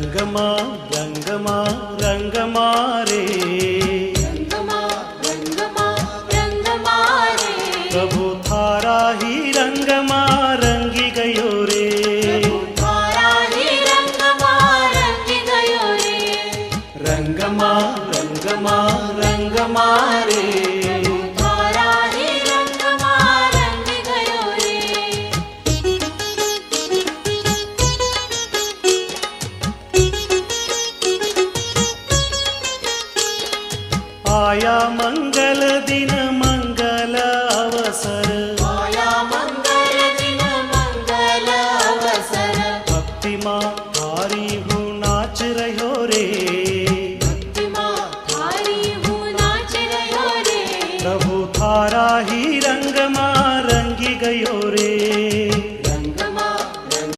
रंगमा रंगमा रंगमा रे, रंगमा रंगमा रंगमा रे, प्रभु थारा ही रंगमा रंगी गयो रे, थारा ही रंगमा रंगी गयो रे, रंगमा रंगमा रंगमा रे,